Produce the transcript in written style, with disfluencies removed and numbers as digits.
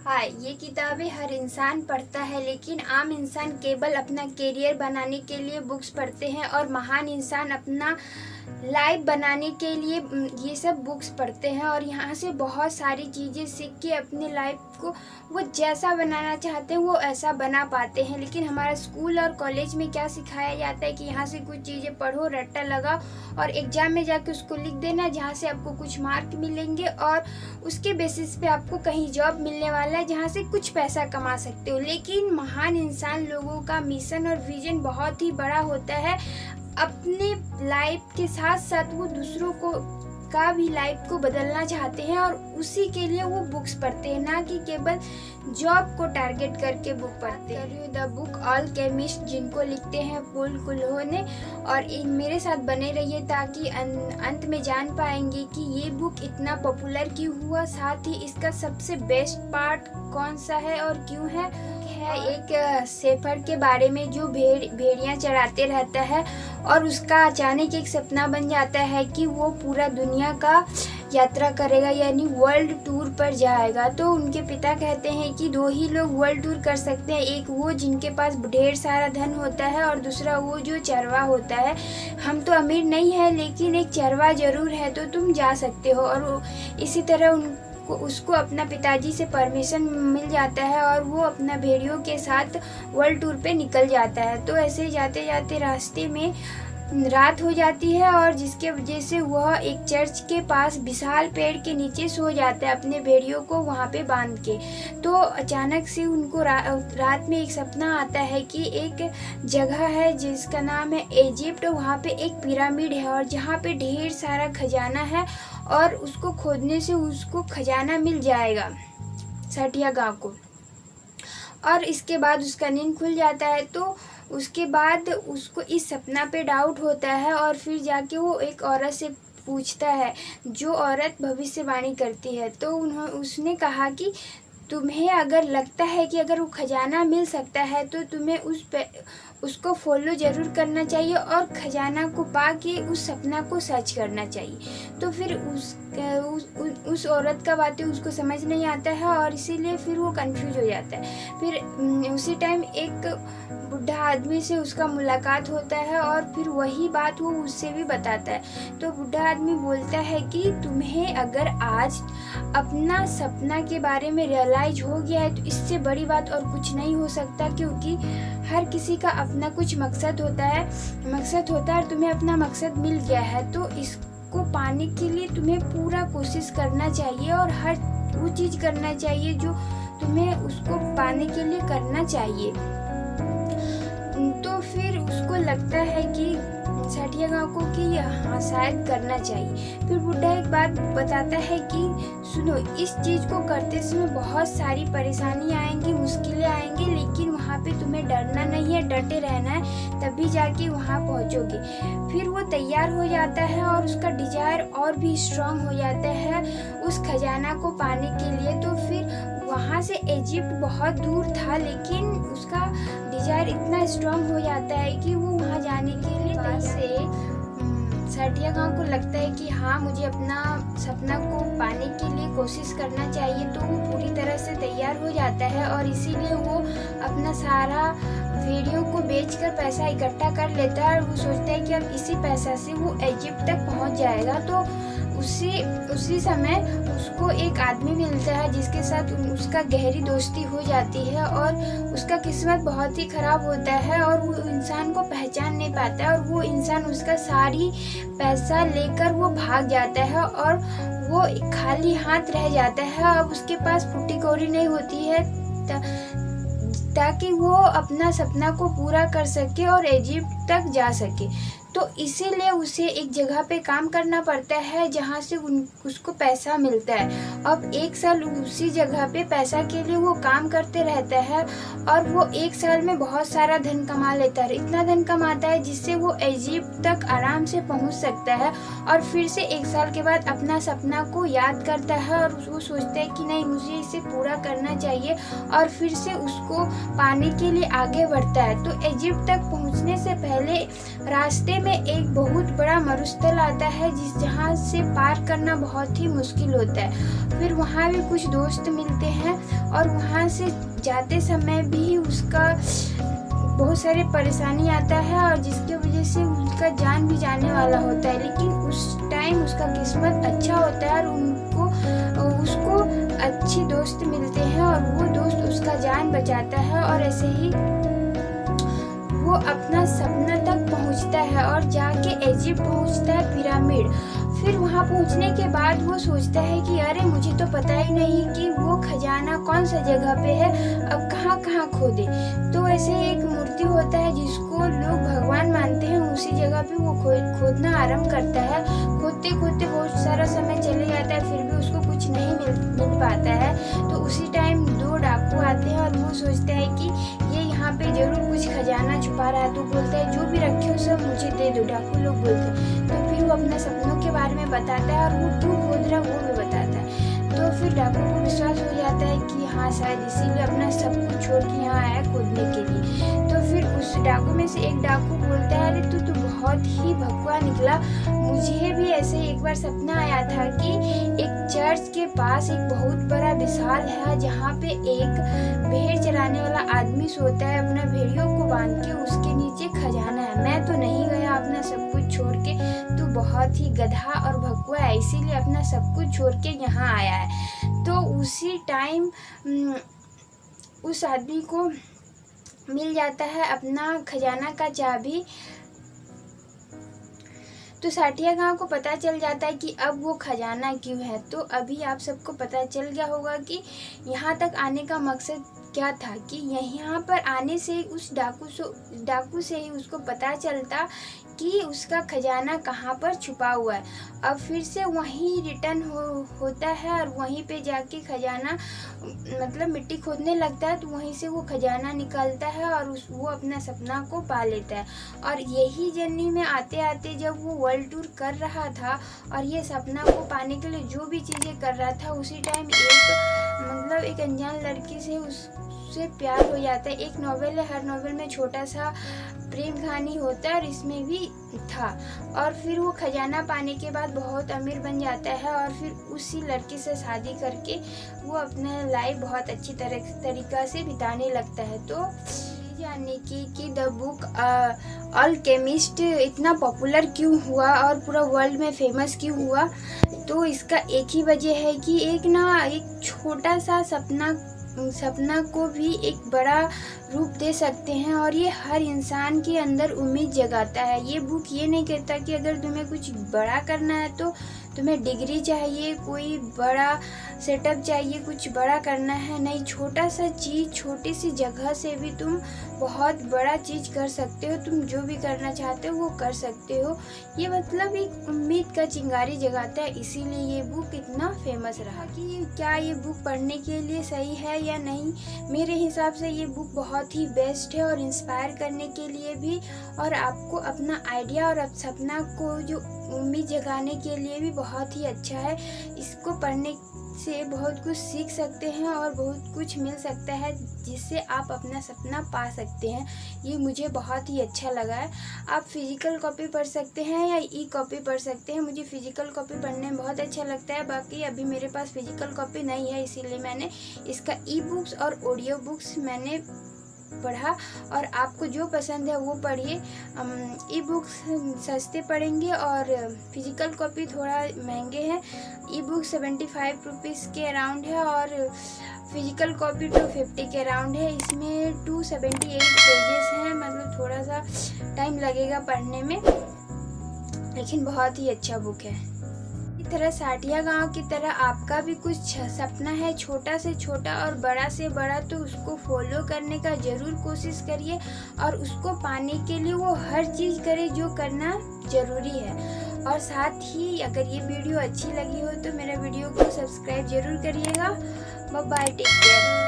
हाँ, ये किताबें हर इंसान पढ़ता है, लेकिन आम इंसान केवल अपना करियर बनाने के लिए बुक्स पढ़ते हैं और महान इंसान अपना लाइफ बनाने के लिए ये सब बुक्स पढ़ते हैं और यहाँ से बहुत सारी चीज़ें सीख के अपने लाइफ को वो जैसा बनाना चाहते हैं वो ऐसा बना पाते हैं। लेकिन हमारा स्कूल और कॉलेज में क्या सिखाया जाता है कि यहाँ से कुछ चीज़ें पढ़ो, रट्टा लगाओ और एग्ज़ाम में जाके उसको लिख देना, जहाँ से आपको कुछ मार्क मिलेंगे और उसके बेसिस पे आपको कहीं जॉब मिलने वाला है जहाँ से कुछ पैसा कमा सकते हो। लेकिन महान इंसान लोगों का मिशन और विजन बहुत ही बड़ा होता है। अपने लाइफ के साथ साथ वो दूसरों का भी लाइफ को बदलना चाहते हैं और उसी के लिए वो बुक्स पढ़ते हैं, ना कि केवल जॉब को टारगेट करके बुक पढ़ते हैं। द बुक अल्केमिस्ट, जिनको लिखते हैं पॉल कुएल्हो ने, और मेरे साथ बने रहिए ताकि अंत में जान पाएंगे कि ये बुक इतना पॉपुलर क्यों हुआ, साथ ही इसका सबसे बेस्ट पार्ट कौन सा है और क्यों है एक शेफर्ड के बारे में जो भेड़ियाँ चराते रहता है और उसका अचानक एक सपना बन जाता है कि वो पूरा दुनिया का यात्रा करेगा, यानी वर्ल्ड टूर पर जाएगा। तो उनके पिता कहते हैं कि दो ही लोग वर्ल्ड टूर कर सकते हैं, एक वो जिनके पास ढेर सारा धन होता है और दूसरा वो जो चरवाहा होता है। हम तो अमीर नहीं है लेकिन एक चरवाहा जरूर है, तो तुम जा सकते हो। और इसी तरह उसको अपना पिताजी से परमिशन मिल जाता है और वो अपना भेड़ियों के साथ वर्ल्ड टूर पे निकल जाता है। तो ऐसे जाते जाते रास्ते में रात हो जाती है और जिसके वजह से वह एक चर्च के पास विशाल पेड़ के नीचे सो जाता है अपने भेड़ियों को वहाँ पे बांध के। तो अचानक से उनको रात में एक सपना आता है कि एक जगह है जिसका नाम है इजिप्ट, वहाँ पे एक पिरामिड है और जहाँ पे ढेर सारा खजाना है और उसको खोदने से उसको खजाना मिल जाएगा सठिया गाँव को। और इसके बाद उसका नींद खुल जाता है। तो उसके बाद उसको इस सपना पे डाउट होता है और फिर जाके वो एक औरत से पूछता है जो औरत भविष्यवाणी करती है। तो उसने कहा कि तुम्हें अगर लगता है कि अगर वो खजाना मिल सकता है तो तुम्हें उसको फॉलो ज़रूर करना चाहिए और ख़जाना को पा के उस सपना को सच करना चाहिए। तो फिर उस औरत का बातें उसको समझ नहीं आता है और इसीलिए फिर वो कंफ्यूज हो जाता है। फिर उसी टाइम एक बुढ़ा आदमी से उसका मुलाकात होता है और फिर वही बात वो उससे भी बताता है। तो बुढ़ा आदमी बोलता है कि तुम्हें अगर आज अपना सपना के बारे में रियलाइज हो गया है तो इससे बड़ी बात और कुछ नहीं हो सकता, क्योंकि हर किसी का अपना कुछ मकसद होता है और तुम्हें अपना मकसद मिल गया है। तो इसको पाने के लिए तुम्हें पूरा कोशिश करना चाहिए और हर वो चीज़ करना चाहिए जो तुम्हें उसको पाने के लिए करना चाहिए। तो फिर उसको लगता है कि सठिया गाँव को कि हाँ शायद करना चाहिए। फिर बुढ़ा एक बात बताता है कि सुनो, इस चीज़ को करते समय बहुत सारी परेशानी आएंगी, मुश्किलें आएंगी, लेकिन वहाँ पे तुम्हें डरना नहीं है, डटे रहना है, तभी जाके वहाँ पहुँचोगे। फिर वो तैयार हो जाता है और उसका डिजायर और भी स्ट्रांग हो जाता है उस खजाना को पाने के लिए। तो फिर वहाँ से इजिप्ट बहुत दूर था, लेकिन उसका डिजायर इतना स्ट्रांग हो जाता है कि वो वहाँ जाने के लिए सठिया गाँव को लगता है कि हाँ मुझे अपना सपना को पाने के लिए कोशिश करना चाहिए। तो वो पूरी तरह से तैयार हो जाता है और इसीलिए वो अपना सारा भेड़ियों को बेचकर पैसा इकट्ठा कर लेता है और वो सोचता है कि अब इसी पैसा से वो इजिप्ट तक पहुंच जाएगा। तो उसी समय उसको एक आदमी मिलता है जिसके साथ उसका गहरी दोस्ती हो जाती है और उसका किस्मत बहुत ही ख़राब होता है और वो इंसान को पहचान नहीं पाता है और वो इंसान उसका सारी पैसा लेकर वो भाग जाता है और वो खाली हाथ रह जाता है। अब उसके पास फुट्टी कौड़ी नहीं होती है ताकि वो अपना सपना को पूरा कर सके और इजिप्ट तक जा सके। तो इसीलिए उसे एक जगह पे काम करना पड़ता है जहाँ से उसको पैसा मिलता है। अब एक साल उसी जगह पे पैसा के लिए वो काम करते रहता है और वो एक साल में बहुत सारा धन कमा लेता है। इतना धन कमाता है जिससे वो इजिप्ट तक आराम से पहुँच सकता है और फिर से एक साल के बाद अपना सपना को याद करता है और वो सोचता है कि नहीं मुझे इसे पूरा करना चाहिए और फिर से उसको पाने के लिए आगे बढ़ता है। तो इजिप्ट तक पहुँचने से पहले रास्ते में में एक बहुत बड़ा मरुस्थल आता है जहाँ से पार करना बहुत ही मुश्किल होता है। फिर वहाँ भी कुछ दोस्त मिलते हैं और वहाँ से जाते समय भी उसका बहुत सारे परेशानी आता है और जिसके वजह से उसका जान भी जाने वाला होता है। लेकिन उस टाइम उसका किस्मत अच्छा होता है और उसको अच्छी दोस्त मिलते हैं और वो दोस्त उसका जान बचाता है और ऐसे ही वो अपना सपना तक पहुंचता है और जाके इजिप्ट पहुंचता है पिरामिड। फिर वहां पहुंचने के बाद वो सोचता है कि अरे मुझे तो पता ही नहीं कि वो खजाना कौन सा जगह पे है, अब कहाँ कहाँ खोदे। तो ऐसे एक मूर्ति होता है जिसको लोग भगवान मानते हैं, उसी जगह पे वो खोदना आरंभ करता है। खोदते खोदते बहुत सारा समय चले जाता है, फिर भी उसको कुछ नहीं मिल पाता है। तो उसी टाइम 2 डाकू आते हैं और वो सोचते हैं कि ये यहाँ पे जरूर कुछ खजाना छुपा रहा है। तो बोलता है जो भी रखे हो सब मुझे दे दो, डाकू लोग बोलते हैं। तो फिर वो अपने सपनों के बारे में बताता है और वो क्यों खोद रहा है वो भी बताता है। तो फिर डाकू को विश्वास हो जाता है कि हाँ शायद इसीलिए अपना सब कुछ छोड़ के यहाँ आया खोदने के लिए। तो फिर उस डाकू में से एक डाकू बोलता है अरे तू तो बहुत ही भगवा निकला, मुझे भी ऐसे एक बार सपना आया था कि एक चर्च के पास एक बहुत बड़ा विशाल है जहाँ पे एक भेड़ चराने वाला आदमी सोता है अपना भेड़ियों को बांध के, उसके नीचे खजाना है। मैं तो नहीं गया अपना सब कुछ छोड़ के, तू बहुत ही गधा और भगवा है इसीलिए अपना सब कुछ छोड़ के यहाँ आया है। तो उसी टाइम उस आदमी को मिल जाता है अपना खजाना का चाबी। तो साठिया गांव को पता चल जाता है कि अब वो खजाना क्यों है। तो अभी आप सबको पता चल गया होगा कि यहाँ तक आने का मकसद क्या था, कि यहाँ पर आने से उस डाकू से ही उसको पता चलता कि उसका खजाना कहाँ पर छुपा हुआ है। अब फिर से वहीं रिटर्न होता है और वहीं पे जाके खजाना मतलब मिट्टी खोदने लगता है। तो वहीं से वो खजाना निकलता है और वो अपना सपना को पा लेता है। और यही जर्नी में आते आते जब वो वर्ल्ड टूर कर रहा था और ये सपना को पाने के लिए जो भी चीज़ें कर रहा था, उसी टाइम एक अनजान लड़की से उससे प्यार हो जाता है। एक नॉवेल है, हर नॉवेल में छोटा सा प्रेम कहानी होता है और इसमें भी था। और फिर वो खजाना पाने के बाद बहुत अमीर बन जाता है और फिर उसी लड़की से शादी करके वो अपना लाइफ बहुत अच्छी तरीका से बिताने लगता है। तो जानने की कि द बुक अल्केमिस्ट इतना पॉपुलर क्यों हुआ और पूरा वर्ल्ड में फेमस क्यों हुआ, तो इसका एक ही वजह है कि एक छोटा सा सपना को भी एक बड़ा रूप दे सकते हैं और ये हर इंसान के अंदर उम्मीद जगाता है। ये बुक ये नहीं कहता कि अगर तुम्हें कुछ बड़ा करना है तो तुम्हें डिग्री चाहिए, कोई बड़ा सेटअप चाहिए, कुछ बड़ा करना है, नहीं। छोटा सा चीज़, छोटी सी जगह से भी तुम बहुत बड़ा चीज़ कर सकते हो। तुम जो भी करना चाहते हो वो कर सकते हो। ये मतलब एक उम्मीद का चिंगारी जगाता है, इसीलिए ये बुक इतना फेमस रहा। कि क्या ये बुक पढ़ने के लिए सही है या नहीं, मेरे हिसाब से ये बुक बहुत ही बेस्ट है और इंस्पायर करने के लिए भी, और आपको अपना आइडिया और सपना को जो उम्मीद जगाने के लिए भी बहुत ही अच्छा है। इसको पढ़ने से बहुत कुछ सीख सकते हैं और बहुत कुछ मिल सकता है जिससे आप अपना सपना पा सकते हैं। ये मुझे बहुत ही अच्छा लगा है। आप फिजिकल कॉपी पढ़ सकते हैं या ई कॉपी पढ़ सकते हैं। मुझे फिजिकल कॉपी पढ़ने में बहुत अच्छा लगता है। बाकी अभी मेरे पास फिजिकल कॉपी नहीं है, इसीलिए मैंने इसका ई बुक्स और ऑडियो बुक्स मैंने पढ़ा। और आपको जो पसंद है वो पढ़िए। ई बुक्स सस्ते पड़ेंगे और फिजिकल कॉपी थोड़ा महंगे हैं। ई बुक 75 रुपीज़ के अराउंड है और फिजिकल कॉपी 250 के अराउंड है। इसमें 278 पेजेस हैं, मतलब थोड़ा सा टाइम लगेगा पढ़ने में, लेकिन बहुत ही अच्छा बुक है। इसी तरह साठिया गांव की तरह आपका भी कुछ सपना है, छोटा से छोटा और बड़ा से बड़ा, तो उसको फॉलो करने का ज़रूर कोशिश करिए और उसको पाने के लिए वो हर चीज़ करें जो करना ज़रूरी है। और साथ ही अगर ये वीडियो अच्छी लगी हो तो मेरा वीडियो को सब्सक्राइब ज़रूर करिएगा। Bye bye, take care.